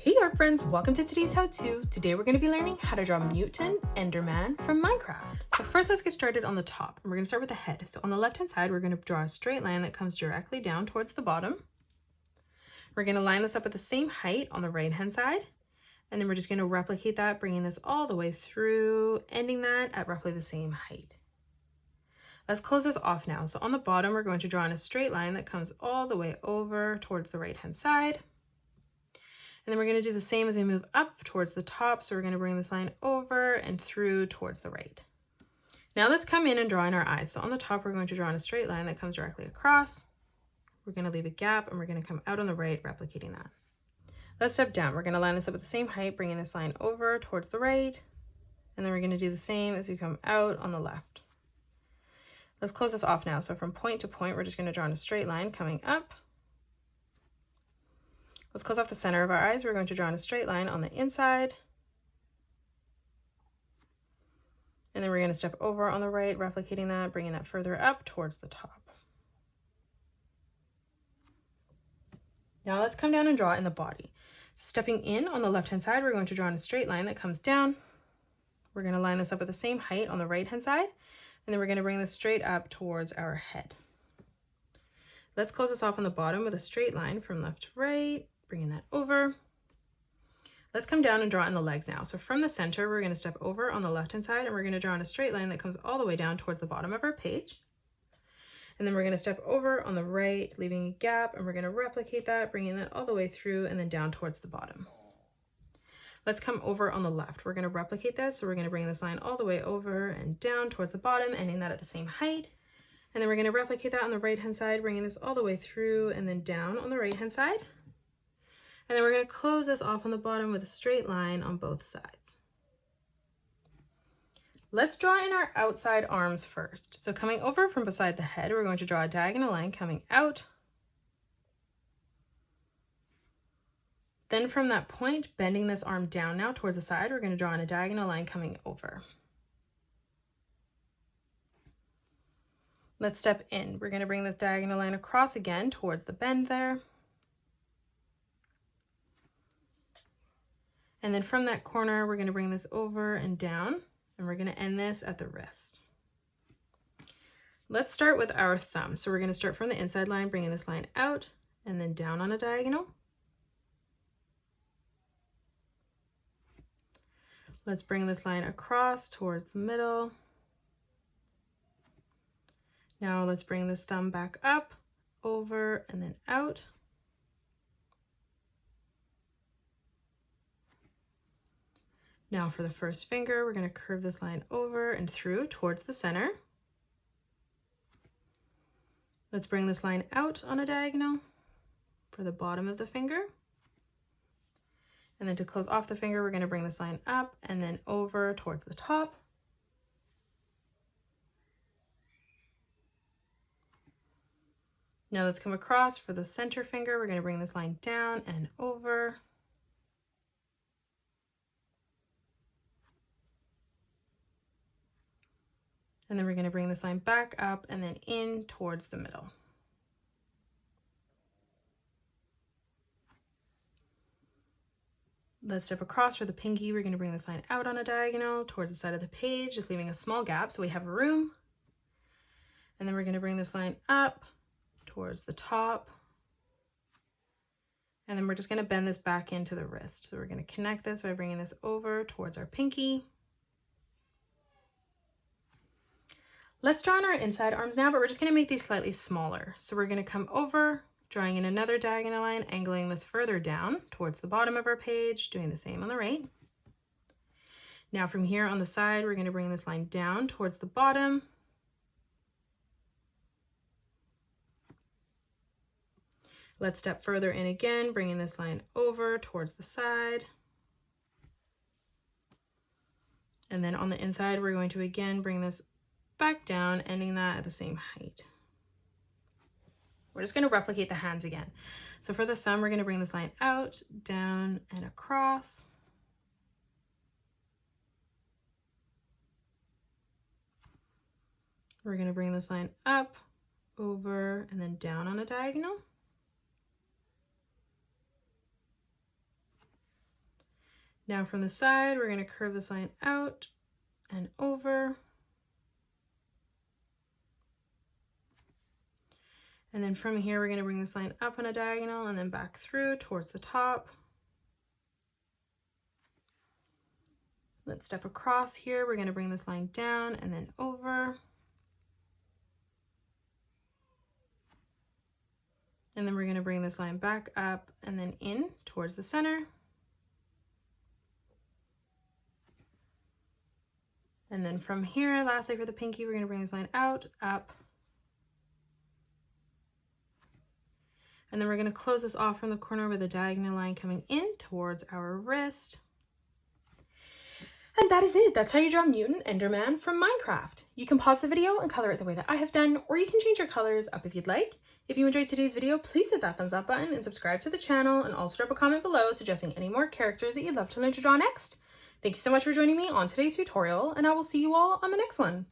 Hey art friends, welcome to today's how-to. Today we're going to be learning how to draw Mutant Enderman from Minecraft. So first let's get started on the top. We're going to start with the head. So on the left hand side we're going to draw a straight line that comes directly down towards the bottom. We're going to line this up at the same height on the right hand side. And then we're just going to replicate that, bringing this all the way through, ending that at roughly the same height. Let's close this off now. So on the bottom we're going to draw in a straight line that comes all the way over towards the right hand side. And then we're going to do the same as we move up towards the top. So we're going to bring this line over and through towards the right. Now let's come in and draw in our eyes. So on the top, we're going to draw in a straight line that comes directly across. We're going to leave a gap and we're going to come out on the right, replicating that. Let's step down. We're going to line this up at the same height, bringing this line over towards the right. And then we're going to do the same as we come out on the left. Let's close this off now. So from point to point, we're just going to draw in a straight line coming up. Let's close off the center of our eyes. We're going to draw in a straight line on the inside. And then we're going to step over on the right, replicating that, bringing that further up towards the top. Now let's come down and draw in the body. So stepping in on the left-hand side, we're going to draw in a straight line that comes down. We're going to line this up at the same height on the right-hand side. And then we're going to bring this straight up towards our head. Let's close this off on the bottom with a straight line from left to right. Bringing that over. Let's come down and draw in the legs now. So from the center, we're going to step over on the left-hand side and we're going to draw in a straight line that comes all the way down towards the bottom of our page. And then we're going to step over on the right, leaving a gap, and we're going to replicate that, bringing that all the way through and then down towards the bottom. Let's come over on the left. We're going to replicate this. So we're going to bring this line all the way over and down towards the bottom, ending that at the same height. And then we're going to replicate that on the right-hand side, bringing this all the way through and then down on the right-hand side. And then we're going to close this off on the bottom with a straight line on both sides. Let's draw in our outside arms first. So coming over from beside the head, we're going to draw a diagonal line coming out. Then from that point, bending this arm down now towards the side, we're going to draw in a diagonal line coming over. Let's step in. We're going to bring this diagonal line across again towards the bend there. And then from that corner, we're going to bring this over and down, and we're going to end this at the wrist. Let's start with our thumb. So we're going to start from the inside line, bringing this line out and then down on a diagonal. Let's bring this line across towards the middle. Now let's bring this thumb back up, over, and then out. Now for the first finger, we're going to curve this line over and through towards the center. Let's bring this line out on a diagonal for the bottom of the finger. And then to close off the finger, we're going to bring this line up and then over towards the top. Now let's come across for the center finger. We're going to bring this line down and over. And then we're going to bring this line back up and then in towards the middle. Let's step across for the pinky. We're going to bring this line out on a diagonal towards the side of the page, just leaving a small gap so we have room. And then we're going to bring this line up towards the top. And then we're just going to bend this back into the wrist. So we're going to connect this by bringing this over towards our pinky. Let's draw on our inside arms now, but we're just going to make these slightly smaller. So we're going to come over, drawing in another diagonal line, angling this further down towards the bottom of our page, doing the same on the right. Now from here on the side, we're going to bring this line down towards the bottom. Let's step further in again, bringing this line over towards the side. And then on the inside, we're going to again bring this back down, ending that at the same height. We're just going to replicate the hands again. So for the thumb, we're going to bring this line out, down, and across. We're going to bring this line up, over, and then down on a diagonal. Now from the side, we're going to curve this line out and over. And then from here, we're going to bring this line up on a diagonal and then back through towards the top. Let's step across here. We're going to bring this line down and then over. And then we're going to bring this line back up and then in towards the center. And then from here, lastly for the pinky, we're going to bring this line out, up. And then we're going to close this off from the corner with a diagonal line coming in towards our wrist. And that is it. That's how you draw Mutant Enderman from Minecraft. You can pause the video and color it the way that I have done, or you can change your colors up if you'd like. If you enjoyed today's video, please hit that thumbs up button and subscribe to the channel, and also drop a comment below suggesting any more characters that you'd love to learn to draw next. Thank you so much for joining me on today's tutorial, and I will see you all on the next one.